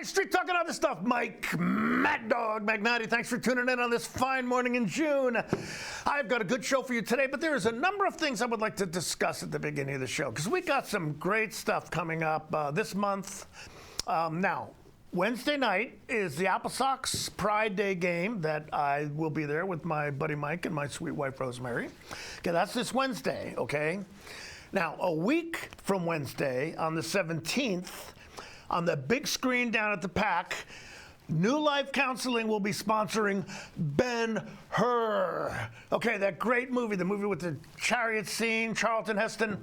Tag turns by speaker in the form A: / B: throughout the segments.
A: Street Talking Other Stuff, Mike Mad Dog Magnotti. Thanks for tuning in on this fine morning in June. I've got a good show for you today, but there is a number of things I would like to discuss at the beginning of the show because we got some great stuff coming up this month. Now, Wednesday night is the Apple Sox Pride Day game that I will be there with my buddy Mike and my sweet wife Rosemary. Okay, that's this Wednesday, okay? Now, a week from Wednesday, on the 17th, on the big screen down at the PAC, New Life Counseling will be sponsoring Ben-Hur. Okay, that great movie, the movie with the chariot scene, Charlton Heston.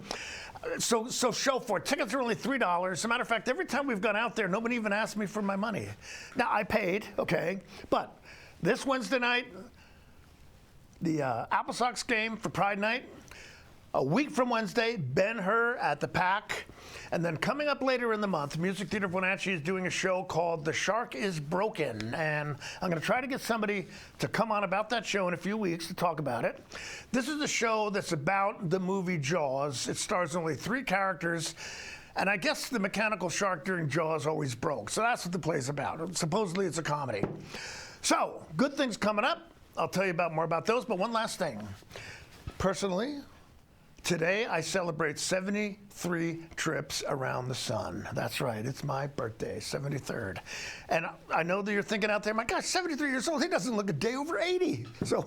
A: So show for it. Tickets are only $3. As a matter of fact, every time we've gone out there, nobody even asked me for my money. Now, I paid, okay, but this Wednesday night, the Apple Sox game for Pride Night. A week from Wednesday, Ben-Hur at the PAC. And then coming up later in the month, Music Theater of Wenatchee is doing a show called The Shark is Broken. And I'm going to try to get somebody to come on about that show in a few weeks to talk about it. This is a show that's about the movie Jaws. It stars only 3 characters. And I guess the mechanical shark during Jaws always broke. So that's what the play's about. Supposedly it's a comedy. So, good things coming up. I'll tell you more about those. But one last thing. Personally, today, I celebrate 73 trips around the sun. That's right, it's my birthday, 73rd. And I know that you're thinking out there, my gosh, 73 years old, he doesn't look a day over 80. So,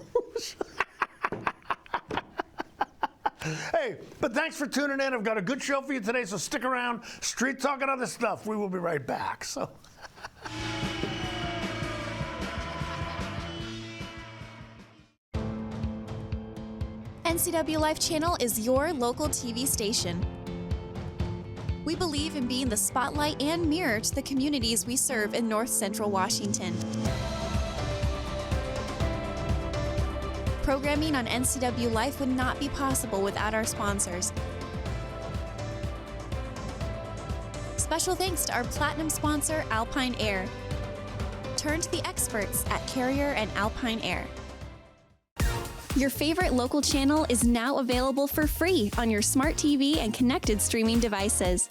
A: hey, but thanks for tuning in. I've got a good show for you today, so stick around. Street Talking Other Stuff. We will be right back. So.
B: NCW Life Channel is your local TV station. We believe in being the spotlight and mirror to the communities we serve in North Central Washington. Programming on NCW Life would not be possible without our sponsors. Special thanks to our platinum sponsor, Alpine Air. Turn to the experts at Carrier and Alpine Air. Your favorite local channel is now available for free on your smart TV and connected streaming devices.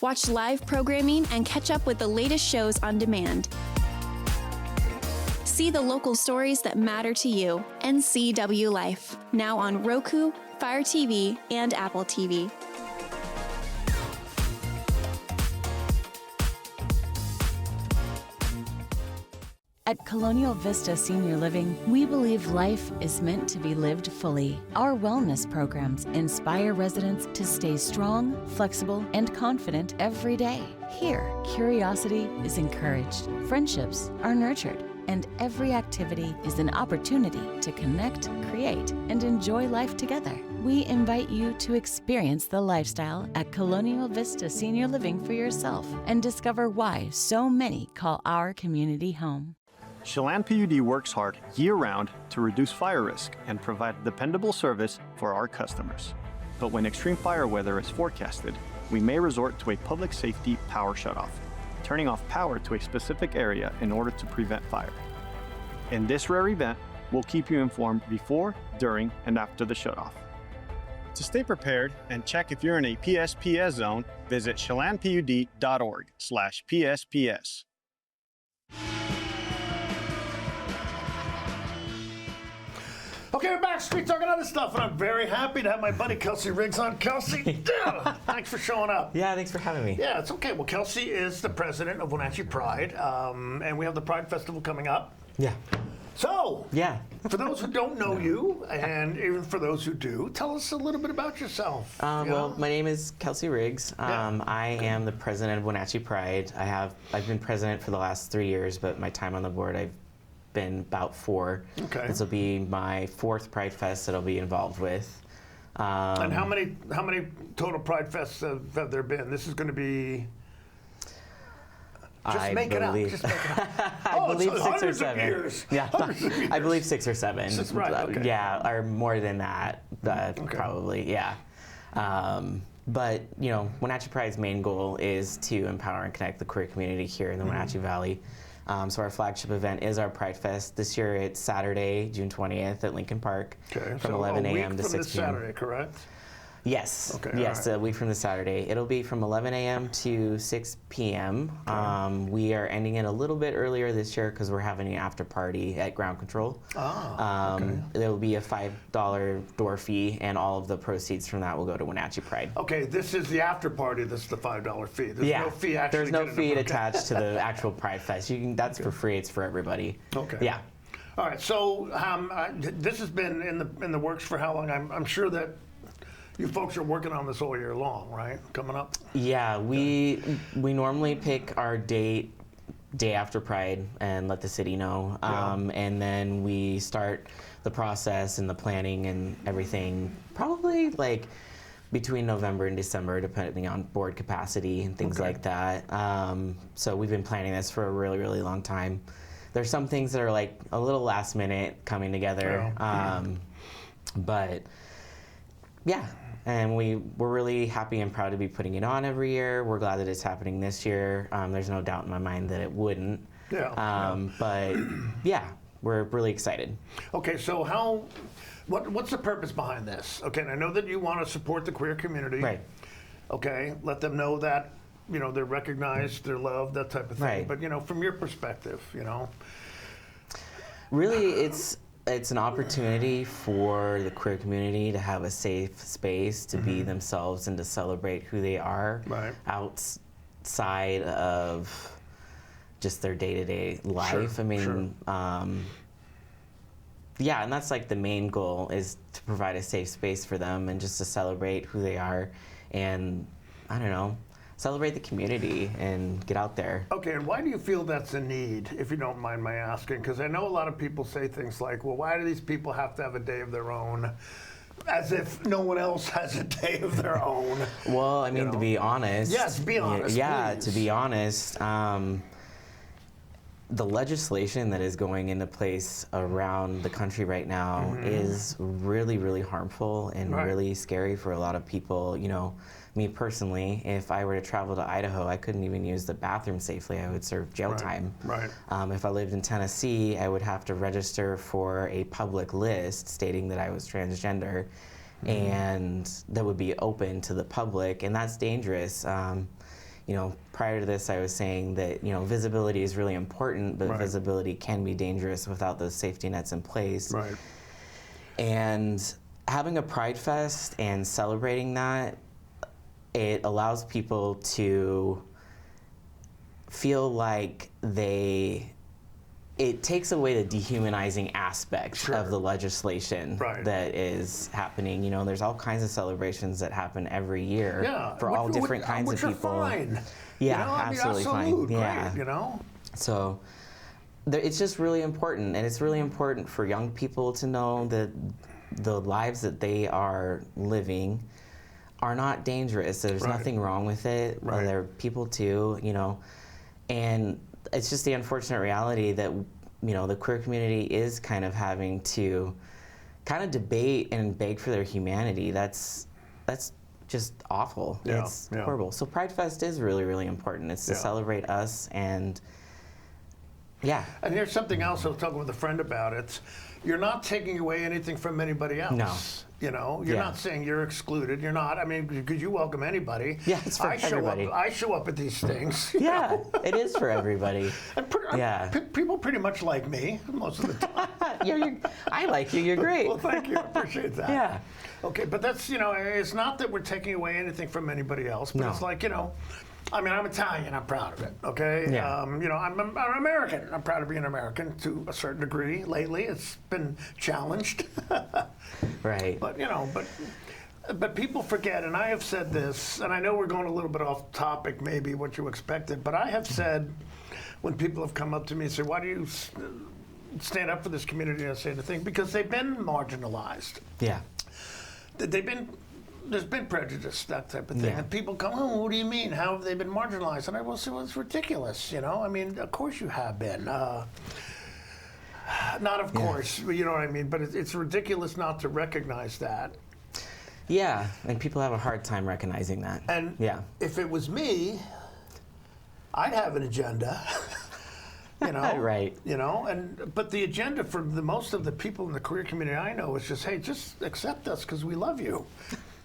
B: Watch live programming and catch up with the latest shows on demand. See the local stories that matter to you. NCW Life, now on Roku, Fire TV, and Apple TV.
C: At Colonial Vista Senior Living, we believe life is meant to be lived fully. Our wellness programs inspire residents to stay strong, flexible, and confident every day. Here, curiosity is encouraged, friendships are nurtured, and every activity is an opportunity to connect, create, and enjoy life together. We invite you to experience the lifestyle at Colonial Vista Senior Living for yourself and discover why so many call our community home.
D: Chelan PUD works hard year-round to reduce fire risk and provide dependable service for our customers. But when extreme fire weather is forecasted, we may resort to a public safety power shutoff, turning off power to a specific area in order to prevent fire. In this rare event, we'll keep you informed before, during, and after the shutoff. To stay prepared and check if you're in a PSPS zone, visit chelanpud.org/PSPS.
A: Okay, we're back, Street Talking Other Stuff, and I'm very happy to have my buddy Kelsey Riggs on. Kelsey, thanks for showing up.
E: Yeah, thanks for having me.
A: Yeah, it's okay. Well, Kelsey is the president of Wenatchee Pride, and we have the Pride Festival coming up.
E: Yeah.
A: So,
E: yeah.
A: For those who don't know you, and even for those who do, tell us a little bit about yourself.
E: Well, my name is Kelsey Riggs. I am the president of Wenatchee Pride. I've been president for the last 3 years, but my time on the board, I've been about 4.
A: Okay.
E: This will be my 4th Pride Fest that I'll be involved with.
A: And how many total Pride Fests have there been? This is going to be. Just make it up.
E: I believe 6 or 7.
A: Years.
E: Yeah, I believe 6 or 7.
A: Right, okay.
E: Yeah, or more than that, probably. Yeah. But, Wenatchee Pride's main goal is to empower and connect the queer community here in the Wenatchee Valley. So our flagship event is our Pride Fest. This year it's Saturday, June 20th at Lincoln Park from 11 a.m. to 6 p.m.
A: This Saturday, correct?
E: Yes.
A: Okay,
E: yes,
A: right.
E: a week from the Saturday. It'll be from 11 a.m. to 6 p.m. We are ending it a little bit earlier this year because we're having an after party at Ground Control. There will be a $5 door fee, and all of the proceeds from that will go to Wenatchee Pride.
A: Okay, this is the after party. This is the $5 fee. There's no fee actually.
E: There's no fee attached to the actual Pride Fest. That's for free. It's for everybody.
A: Okay.
E: Yeah.
A: All right. So this has been in the works for how long? I'm sure that you folks are working on this all year long, right? Coming up.
E: Yeah, we normally pick our day after Pride and let the city know, and then we start the process and the planning and everything probably like between November and December, depending on board capacity and things like that. So we've been planning this for a really, really long time. There's some things that are like a little last minute coming together, but yeah. And we're really happy and proud to be putting it on every year. We're glad that it's happening this year. There's no doubt in my mind that it wouldn't. But yeah, we're really excited.
A: Okay, so what's the purpose behind this? Okay, and I know that you want to support the queer community.
E: Right.
A: Okay, let them know that they're recognized, they're loved, that type of thing.
E: Right.
A: But from your perspective,
E: Really, it's an opportunity for the queer community to have a safe space to be themselves and to celebrate who they are outside of just their day-to-day life. I mean, yeah, and that's like the main goal, is to provide a safe space for them and just to celebrate who they are and, I don't know, celebrate the community and get out there.
A: Okay, and why do you feel that's a need, if you don't mind my asking? Because I know a lot of people say things like, well, why do these people have to have a day of their own? As if no one else has a day of their own.
E: Well, I mean, to be honest.
A: Yes, be honest,
E: Yeah,
A: please.
E: to be honest, the legislation that is going into place around the country right now is really, really harmful and really scary for a lot of people. Me personally, if I were to travel to Idaho, I couldn't even use the bathroom safely. I would serve jail time.
A: Right.
E: If I lived in Tennessee, I would have to register for a public list stating that I was transgender, and that would be open to the public, and that's dangerous. Prior to this, I was saying that, visibility is really important, but visibility can be dangerous without those safety nets in place.
A: Right.
E: And having a Pride Fest and celebrating that, it allows people to feel like it takes away the dehumanizing aspect of the legislation that is happening. There's all kinds of celebrations that happen every year for all different kinds of people.
A: Fine.
E: Yeah, absolutely fine.
A: Yeah. Great,
E: So it's just really important, and it's really important for young people to know that the lives that they are living are not dangerous. There's nothing wrong with it. There are people too, and it's just the unfortunate reality that the queer community is kind of having to kind of debate and beg for their humanity. That's just awful. It's horrible. So Pride Fest is really, really important. It's to celebrate us, and
A: And here's something else I was talking with a friend about. You're not taking away anything from anybody else.
E: No.
A: You're not saying you're excluded. You're not. I mean, because you welcome anybody.
E: Yeah, it's for everybody.
A: I show up at these things.
E: Yeah, it is for everybody.
A: And people pretty much like me most of the time.
E: I like you. You're great.
A: Well, thank you. I appreciate that.
E: Yeah.
A: Okay, but that's, it's not that we're taking away anything from anybody else, but it's like, I'm Italian. I'm proud of it. Okay.
E: Yeah.
A: I'm American. I'm proud to be an American to a certain degree. Lately, it's been challenged.
E: Right.
A: But people forget, and I have said this, and I know we're going a little bit off topic, maybe what you expected, but I have said when people have come up to me and say, "Why do you stand up for this community?" I say the thing because they've been marginalized.
E: Yeah.
A: There's been prejudice, that type of thing.
E: Yeah.
A: And people come, "Oh, what do you mean? How have they been marginalized?" And I will say, well, it's ridiculous, I mean, of course you have been. Not of course, you know what I mean? But it's ridiculous not to recognize that.
E: Yeah, and people have a hard time recognizing that.
A: And
E: yeah.
A: if it was me, I'd have an agenda. You know,
E: Right.
A: You know, but the agenda for most of the people in the queer community I know is just, hey, just accept us because we love you.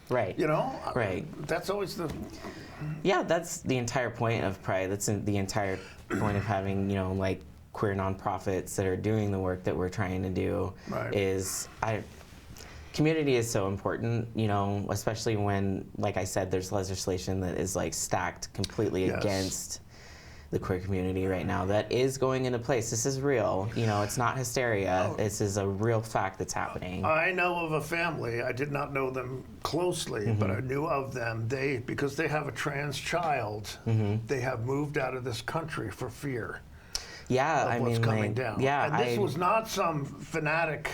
E: Right.
A: You know,
E: right.
A: That's always the.
E: Yeah, that's the entire point of Pride. That's the entire point of having, you know, like queer nonprofits that are doing the work that we're trying to do.
A: Right.
E: Community is so important, you know, especially when, like I said, there's legislation that is like stacked completely
A: Yes.
E: against the queer community right now that is going into place. This is real, you know, it's not hysteria. This is a real fact that's happening.
A: I know of a family, I did not know them closely, but I knew of them. Because they have a trans child, they have moved out of this country for fear
E: Yeah,
A: of
E: I
A: what's
E: mean,
A: coming
E: like,
A: down.
E: yeah,
A: And this was not some fanatic,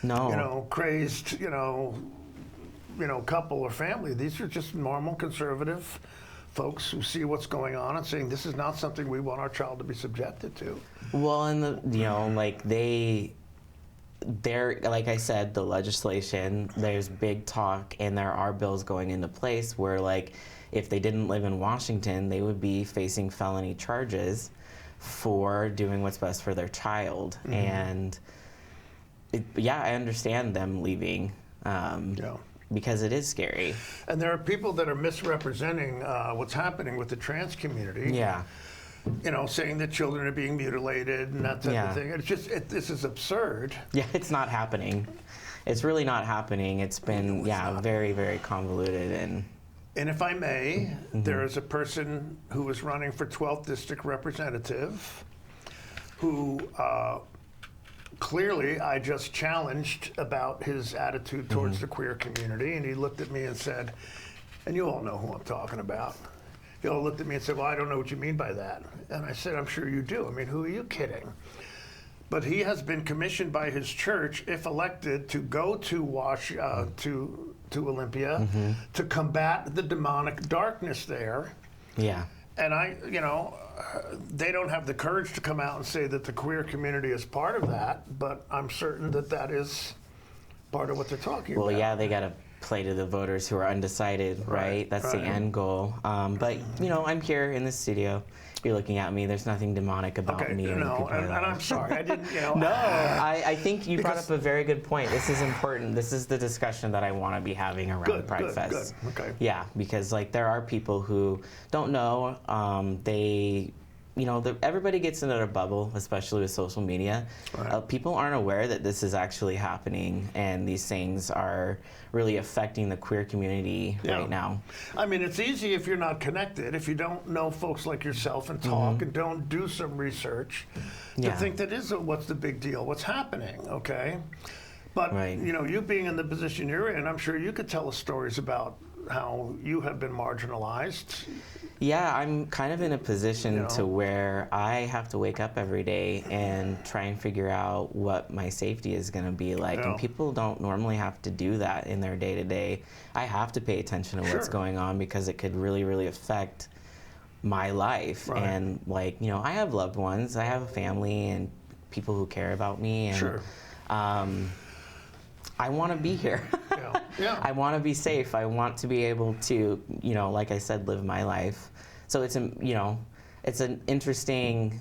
E: no,
A: you know, crazed, you know, couple or family. These are just normal conservative folks who see what's going on and saying this is not something we want our child to be subjected to.
E: Well, and you know, like they're, like I said, the legislation, there's big talk and there are bills going into place where, like, if they didn't live in Washington, they would be facing felony charges for doing what's best for their child. And yeah, I understand them leaving.
A: Yeah.
E: Because it is scary.
A: And there are people that are misrepresenting what's happening with the trans community.
E: Yeah.
A: You know, saying that children are being mutilated and that type of thing. It's just, this is absurd.
E: Yeah, it's not happening. It's really not happening. It's been, very, very convoluted.
A: And if I may, there is a person who is running for 12th District Representative who clearly I just challenged about his attitude towards the queer community, and he looked at me and said, and you all know who I'm talking about. He all looked at me and said, well, I don't know what you mean by that. And I said, I'm sure you do. I mean, who are you kidding? But he has been commissioned by his church, if elected, to go to to Olympia to combat the demonic darkness there.
E: Yeah.
A: And they don't have the courage to come out and say that the queer community is part of that, but I'm certain that that is part of what they're talking about.
E: Well, yeah, they got to play to the voters who are undecided, right? That's the end goal. But, you know, I'm here in the studio. You're looking at me. There's nothing demonic about me.
A: And I'm sorry. I didn't,
E: No, I think you brought up a very good point. This is important. This is the discussion that I want to be having around Pride Fest.
A: Good. Okay.
E: Yeah, because like there are people who don't know. Everybody gets into their bubble, especially with social media. Right. People aren't aware that this is actually happening, and these things are really affecting the queer community right now.
A: I mean, it's easy if you're not connected, if you don't know folks like yourself and talk and don't do some research, to think that what's the big deal, what's happening, okay? But, you know, you being in the position you're in, I'm sure you could tell us stories about how you have been marginalized.
E: Yeah, I'm kind of in a position to where I have to wake up every day and try and figure out what my safety is going to be like. And people don't normally have to do that in their day-to-day. I have to pay attention to what's going on because it could really, really affect my life. And, like, you know, I have loved ones. I have a family and people who care about me. And, I want to be here. I want to be safe. I want to be able to, you know, like I said, live my life. So it's it's an interesting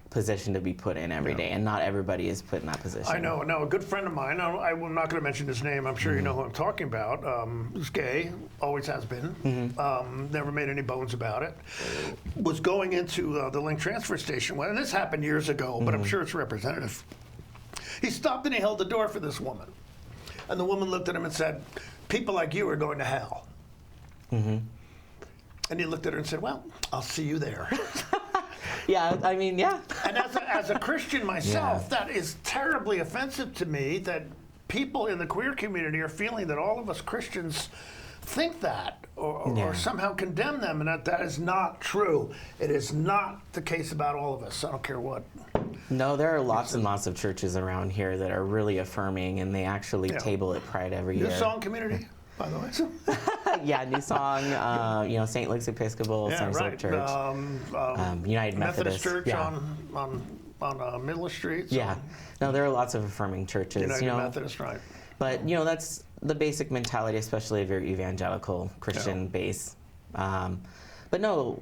E: position to be put in every day, and not everybody is put in that position.
A: I know. Now, a good friend of mine, I'm not going to mention his name, I'm sure you know who I'm talking about, who's gay, always has been, never made any bones about it, was going into the Link transfer station, and this happened years ago, but I'm sure it's representative. He stopped and he held the door for this woman. And the woman looked at him and said, people like you are going to hell. And he looked at her and said, well, I'll see you there.
E: Yeah, I mean, yeah.
A: And as a Christian myself, that is terribly offensive to me that people in the queer community are feeling that all of us Christians think that or somehow condemn them, and that is not true. It is not the case about all of us. I don't care what.
E: No, there are lots and lots of churches around here that are really affirming, and they actually table at Pride every year.
A: New Song Community, by the way.
E: Yeah, New Song, you know, St. Luke's Episcopal, Sunnyside Church, United Methodist
A: Church on Middle Street. So
E: no, there are lots of affirming churches.
A: United Methodist,
E: But, you know, that's the basic mentality, especially if you're evangelical Christian base. But no.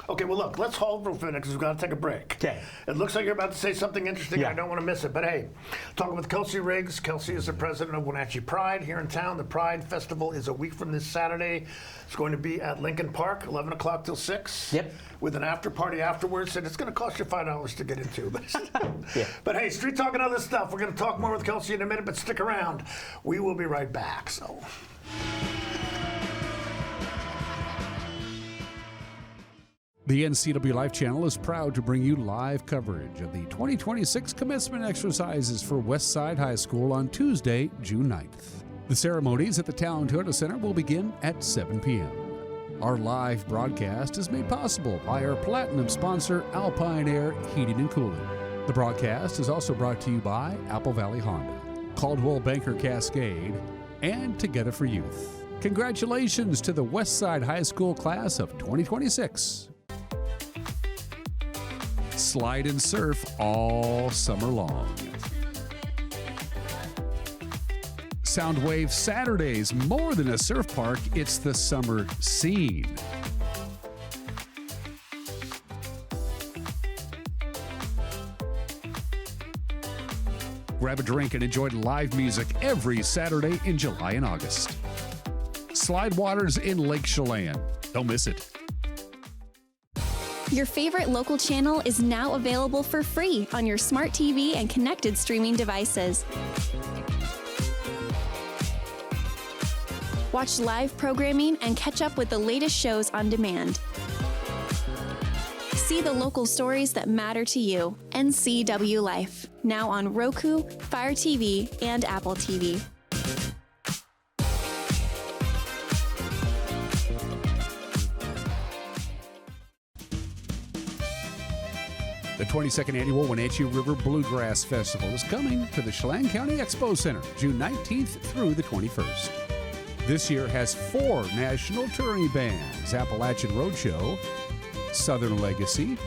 A: Okay, well, look, let's hold for a minute because we've got to take a break.
E: Okay.
A: It looks like you're about to say something interesting.
E: Yeah.
A: I don't want to miss it. But hey, talking with Kelsey Riggs. Kelsey is the president of Wenatchee Pride here in town. The Pride Festival is a week from this Saturday. It's going to be at Lincoln Park, 11 o'clock till 6.
E: Yep.
A: With an after party afterwards, and it's going to cost you $5 to get into.
E: Yeah.
A: But hey, street talk and other stuff. We're going to talk more with Kelsey in a minute, but stick around. We will be right back. So.
F: The NCW Life Channel is proud to bring you live coverage of the 2026 commencement exercises for Westside High School on Tuesday, June 9th. The ceremonies at the Town Toyota Center will begin at 7 p.m. Our live broadcast is made possible by our platinum sponsor, Alpine Air Heating and Cooling. The broadcast is also brought to you by Apple Valley Honda, Caldwell Banker Cascade, and Together for Youth. Congratulations to the Westside High School class of 2026. Slide and surf all summer long. Soundwave Saturdays, more than a surf park, it's the summer scene. Grab a drink and enjoy live music every Saturday in July and August. Slide Waters in Lake Chelan. Don't miss it.
B: Your favorite local channel is now available for free on your smart TV and connected streaming devices. Watch live programming and catch up with the latest shows on demand. See the local stories that matter to you. NCW Life, now on Roku, Fire TV, and Apple TV.
F: The 22nd Annual Wenatchee River Bluegrass Festival is coming to the Chelan County Expo Center, June 19th through the 21st. This year has 4 national touring bands: Appalachian Roadshow, Southern Legacy,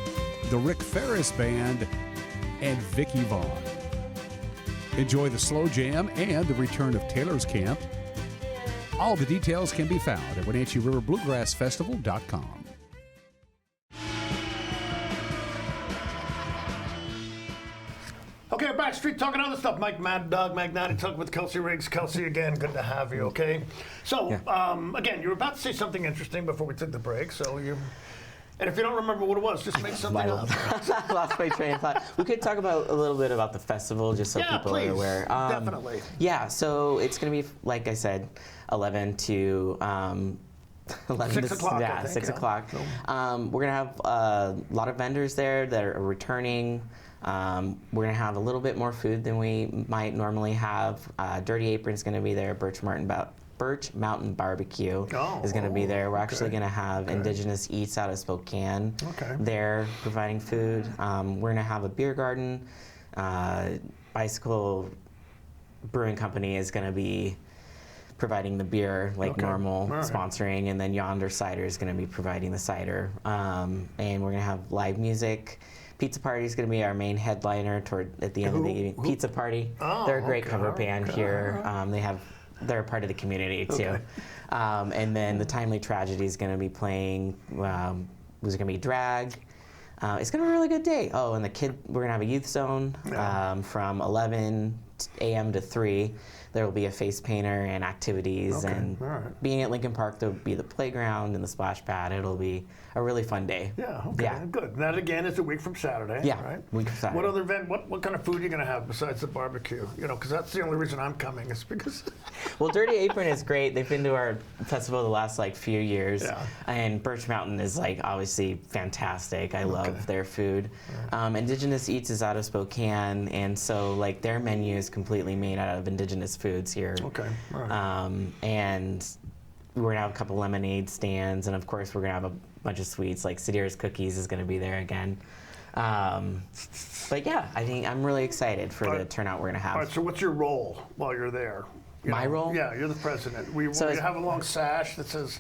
F: the Rick Ferris Band, and Vicky Vaughn. Enjoy the slow jam and the return of Taylor's Camp. All the details can be found at WenatcheeRiverBluegrassFestival.com.
A: Okay, we're back. Street talking other stuff. Mike Doug Magnati talking with Kelsey Riggs. Kelsey, again, good to have you, okay? So, again, you were about to say something interesting before we took the break, so you... And if you don't remember what it was, just make something up.
E: Lost my train of thought. We could talk about a little bit about the festival, just so people
A: please.
E: are aware.
A: Definitely.
E: Yeah, so it's going to be, like I said, 11 to
A: 6 o'clock,
E: yeah,
A: I think,
E: 6
A: yeah.
E: o'clock. We're going to have a lot of vendors there that are returning. We're going to have a little bit more food than we might normally have. Dirty Apron's going to be there. Birch Mountain Barbecue is going to be there. We're actually going to have Indigenous Eats out of Spokane there providing food. We're going to have a beer garden. Bicycle Brewing Company is going to be providing the beer like normal, sponsoring, and then Yonder Cider is going to be providing the cider. And we're going to have live music. Pizza Party is going to be our main headliner at the end of the evening. Pizza Party. They're a great cover band here. They're a part of the community too. And then the Timely Tragedy is going to be playing. There's going to be drag. It's going to be a really good day. Oh, and we're going to have a youth zone from 11 a.m. to 3. There will be a face painter and activities, and being at Lincoln Park, there'll be the playground and the splash pad. It'll be a really fun day.
A: Yeah, okay, good. That again is a week from Saturday, right?
E: Week from Saturday.
A: What other event? What kind of food are you going to have besides the barbecue? You know, because that's the only reason I'm coming is because.
E: Well, Dirty Apron is great. They've been to our festival the last few years, and Birch Mountain is obviously fantastic. I love their food. Indigenous Eats is out of Spokane, and so their menu is completely made out of indigenous foods here. And we're gonna have a couple lemonade stands, and of course we're gonna have a bunch of sweets. Like Sudhir's Cookies is gonna be there again. But yeah, I think I'm really excited for the turnout we're going to have.
A: All right, so what's your role while you're there?
E: My role?
A: Yeah, you're the president. We
E: So
A: have a long sash that says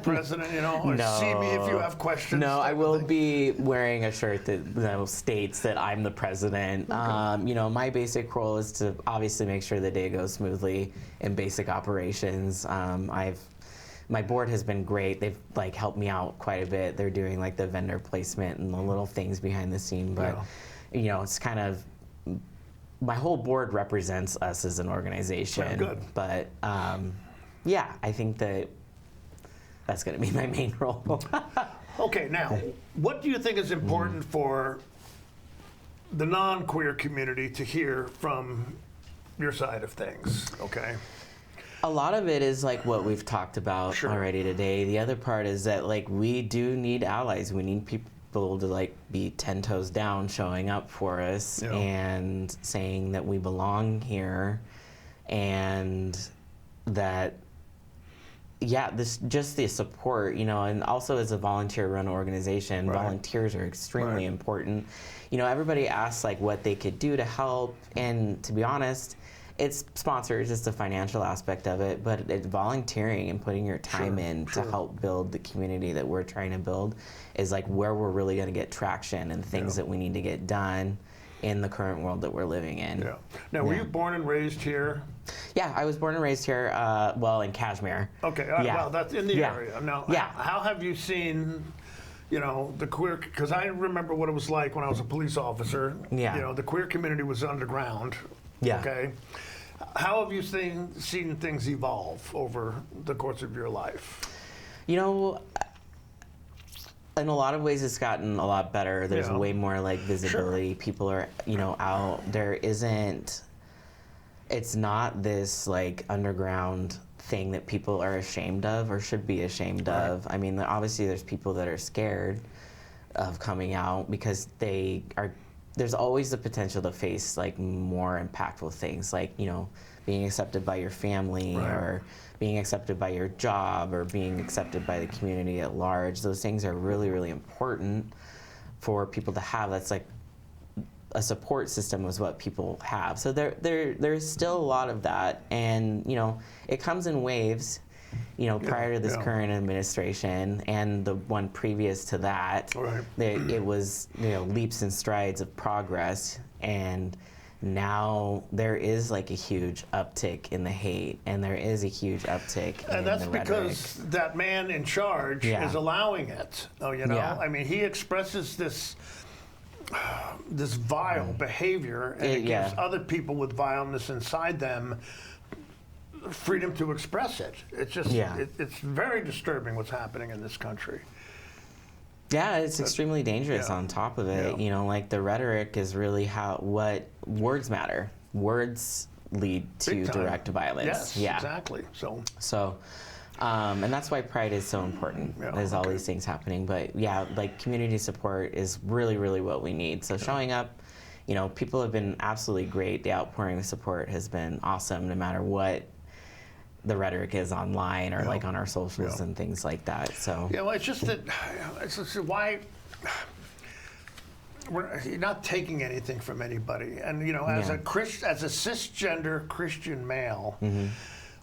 A: president, or
E: No.
A: see me if you have questions.
E: No, I
A: type of
E: will
A: thing.
E: be wearing a shirt that states that I'm the president. My basic role is to obviously make sure the day goes smoothly in basic operations. My board has been great. They've helped me out quite a bit. They're doing the vendor placement and the little things behind the scene, but it's kind of, my whole board represents us as an organization.
A: Yeah, good.
E: But I think that's going to be my main role.
A: Okay, now, what do you think is important for the non-queer community to hear from your side of things? Okay.
E: A lot of it is what we've talked about
A: Sure.
E: already today. The other part is that we do need allies. We need people to be 10 toes down showing up for us and saying that we belong here, and that this just the support, and also as a volunteer run organization, volunteers are extremely important. Everybody asks what they could do to help, and to be honest, it's sponsors, it's the financial aspect of it, but it's volunteering and putting your time in to help build the community that we're trying to build is where we're really going to get traction and things that we need to get done in the current world that we're living in.
A: Yeah. Now, were you born and raised here?
E: Yeah, I was born and raised here, in Kashmir.
A: Okay, well, that's in the area. Now, how have you seen, the queer, because I remember what it was like when I was a police officer.
E: Yeah.
A: The queer community was underground.
E: Yeah.
A: Okay. How have you seen things evolve over the course of your life?
E: In a lot of ways, it's gotten a lot better. There's way more visibility.
A: Sure.
E: People are, out. It's not this underground thing that people are ashamed of or should be ashamed of. I mean, obviously there's people that are scared of coming out because there's always the potential to face more impactful things being accepted by your family or being accepted by your job or being accepted by the community at large. Those things are really, really important for people to have. That's a support system is what people have. So there's still a lot of that, and it comes in waves. Prior to this current administration and the one previous to that, it was leaps and strides of progress, and now there is a huge uptick in the hate, and there is a huge uptick in
A: And that's
E: the rhetoric.
A: because that man in charge is allowing it. I mean, he expresses this vile behavior, and it gives other people with vileness inside them freedom to express it. It's just, it's very disturbing what's happening in this country.
E: Yeah, it's extremely dangerous on top of it. The rhetoric is really what words matter. Words lead to direct violence.
A: Yes, exactly.
E: So, and that's why Pride is so important. There's all these things happening. But community support is really, really what we need. So showing up, people have been absolutely great. The outpouring of support has been awesome, no matter what the rhetoric is online or on our socials and things like that. So
A: well, it's just that why we're not taking anything from anybody, and as a cisgender Christian male,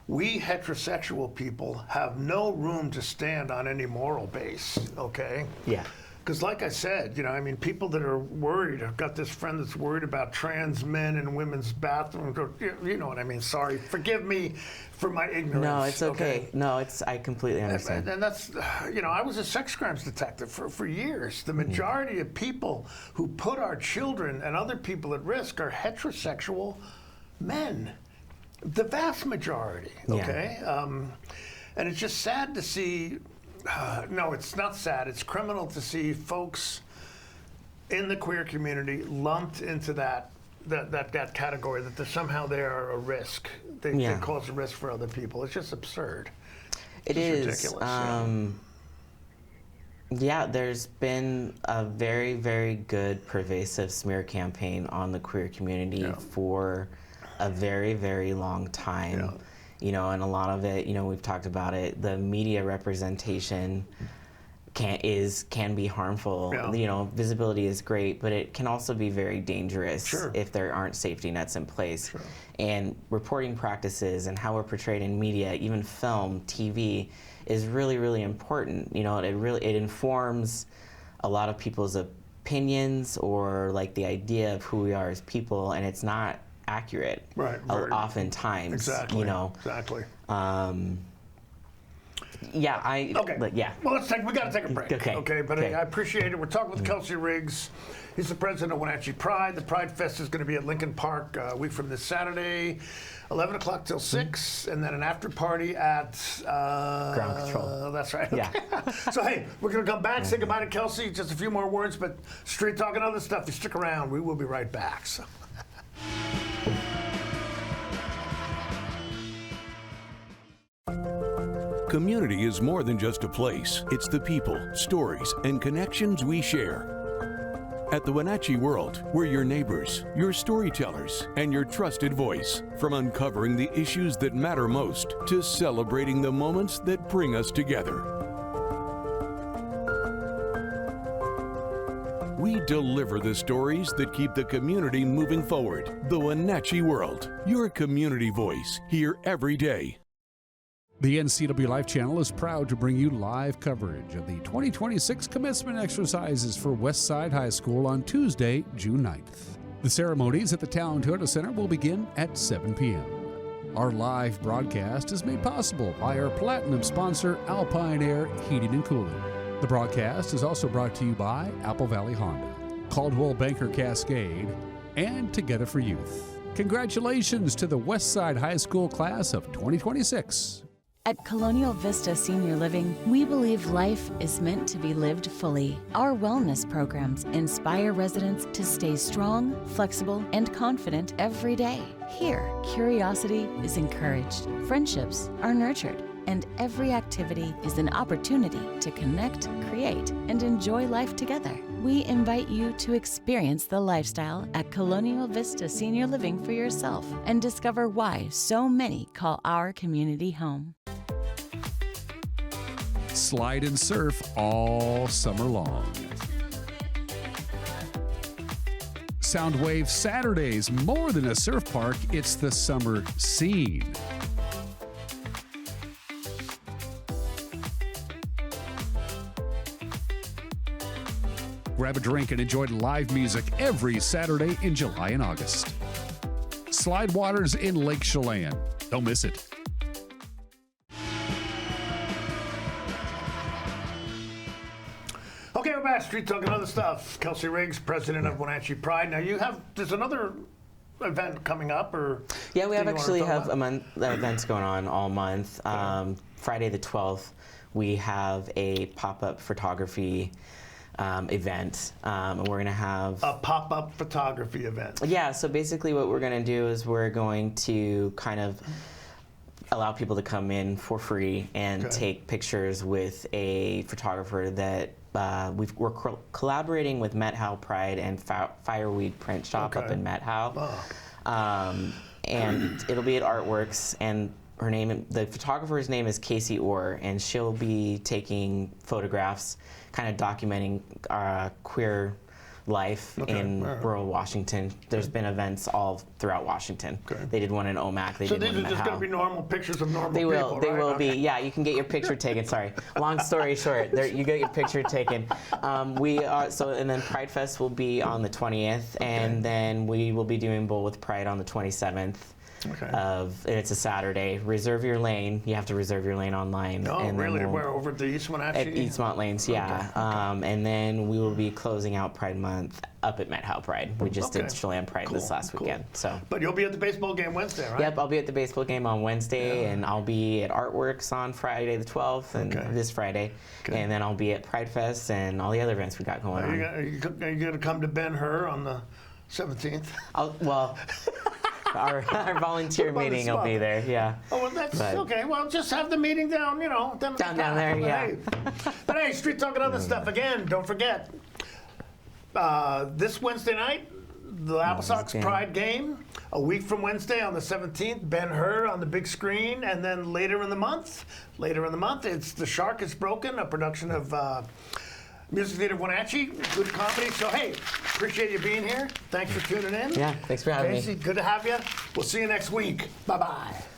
A: we heterosexual people have no room to stand on any moral base. Okay.
E: Yeah.
A: Because like I said, people that are worried, I've got this friend that's worried about trans men in women's bathrooms, or, you know what I mean, sorry, forgive me for my ignorance.
E: No, it's okay. No, I completely understand.
A: And that's, I was a sex crimes detective for years. The majority of people who put our children and other people at risk are heterosexual men. The vast majority, okay? And it's just sad to see. No, it's not sad. It's criminal to see folks in the queer community lumped into that category, that somehow they are a risk. They cause a risk for other people. It's just absurd.
E: It is ridiculous. There's been a very, very good pervasive smear campaign on the queer community for a very, very long time. And a lot of it, we've talked about it, the media representation can be harmful.
A: Yeah.
E: You know, visibility is great, but it can also be very dangerous
A: Sure.
E: if there aren't safety nets in place.
A: Sure.
E: And reporting practices and how we're portrayed in media, even film, TV, is really, really important. You know, it informs a lot of people's opinions or like the idea of who we are as people, and it's not accurate.
A: Right.
E: Oftentimes.
A: Exactly.
E: You know.
A: Exactly.
E: Yeah,
A: Okay.
E: Yeah.
A: Well, we got to take a break.
E: Okay.
A: But
E: Okay.
A: I appreciate it. We're talking with Kelsey Riggs. He's the president of Wenatchee Pride. The Pride Fest is going to be at Lincoln Park a week from this Saturday, 11 o'clock till 6, and then an after party at
E: Ground Control.
A: That's right.
E: Yeah.
A: So hey, we're going to come back, say goodbye to Kelsey. Just a few more words, but street talk and other stuff. You stick around. We will be right back. So.
G: Community is more than just a place. It's the people, stories, and connections we share. At the Wenatchee World, we're your neighbors, your storytellers, and your trusted voice. From uncovering the issues that matter most to celebrating the moments that bring us together. We deliver the stories that keep the community moving forward. The Wenatchee World, your community voice, here every day.
F: The NCW Life Channel is proud to bring you live coverage of the 2026 commencement exercises for Westside High School on Tuesday, June 9th. The ceremonies at the Town Toyota Center will begin at 7 p.m. Our live broadcast is made possible by our platinum sponsor, Alpine Air Heating and Cooling. The broadcast is also brought to you by Apple Valley Honda, Caldwell Banker Cascade, and Together for Youth. Congratulations to the Westside High School class of 2026.
C: At Colonial Vista Senior Living, we believe life is meant to be lived fully. Our wellness programs inspire residents to stay strong, flexible, and confident every day. Here, curiosity is encouraged, friendships are nurtured, and every activity is an opportunity to connect, create, and enjoy life together. We invite you to experience the lifestyle at Colonial Vista Senior Living for yourself and discover why so many call our community home.
F: Slide and surf all summer long. Soundwave Saturdays, more than a surf park, it's the summer scene. Grab a drink and enjoy live music every Saturday in July and August. Slide Waters in Lake Chelan. Don't miss it.
A: Okay, we're back. Street Talk and other stuff. Kelsey Riggs, president of Wenatchee Pride. Now there's another event coming up, or
E: Yeah, we
A: thing you
E: actually
A: wanna
E: have
A: talk about?
E: events going on all month. Friday the 12th, we have a pop-up photography event, and we're going to have
A: A pop-up photography event.
E: Yeah, so basically what we're going to do is we're going to kind of allow people to come in for free and
A: Okay.
E: take pictures with a photographer that we're collaborating with Met Howe Pride and Fireweed Print Shop up
A: Okay.
E: in Met Howe.
A: Oh.
E: And it'll be at Artworks, and the photographer's name is Casey Orr, and she'll be taking photographs, kind of documenting queer life in rural Washington. There's been events all throughout Washington.
A: Okay.
E: They did one in Omak. They
A: So
E: did
A: these
E: one
A: are
E: in Met
A: just going
E: Howe.
A: to be normal pictures of normal
E: They
A: people,
E: will. They
A: right?
E: will be.
A: Okay.
E: Yeah, you can get your picture taken. Sorry. Long story short, you get your picture taken. We are and then Pride Fest will be on the 20th, and then we will be doing Bowl with Pride on the 27th.
A: Okay.
E: And it's a Saturday. Reserve your lane. You have to reserve your lane online.
A: Oh,
E: and then
A: really?
E: we'll-
A: Where, over at the East Wenatchee?
E: At Eastmont Lanes, yeah. And then we will be closing out Pride Month up at Met Howe Pride. We just did
A: Okay.
E: Chelan Pride this
A: Cool,
E: last
A: cool.
E: weekend. So.
A: But you'll be at the baseball game Wednesday, right?
E: Yep, I'll be at the baseball game on Wednesday, and I'll be at Artworks on Friday the 12th, and
A: Okay.
E: this Friday,
A: Okay.
E: and then I'll be at Pride Fest and all the other events we got going
A: Are you,
E: on.
A: are you going to come to Ben-Hur on the 17th?
E: Well, our volunteer
A: Put 'em on the
E: meeting will
A: spot.
E: be there, yeah.
A: Oh, well, that's
E: But-
A: okay. Well, just have the meeting down, down
E: Down there,
A: But
E: yeah.
A: Hey, but hey, Street Talk and other stuff. Again, don't forget, this Wednesday night, the Apple Sox
E: game.
A: Pride game. A week from Wednesday on the 17th, Ben-Hur on the big screen. And then later in the month, it's The Shark is Broken, a production of Music Theater of Wenatchee. Good comedy. So, hey, appreciate you being here. Thanks for tuning in.
E: Yeah, thanks for having me.
A: Casey, good to have you. We'll see you next week. Bye-bye.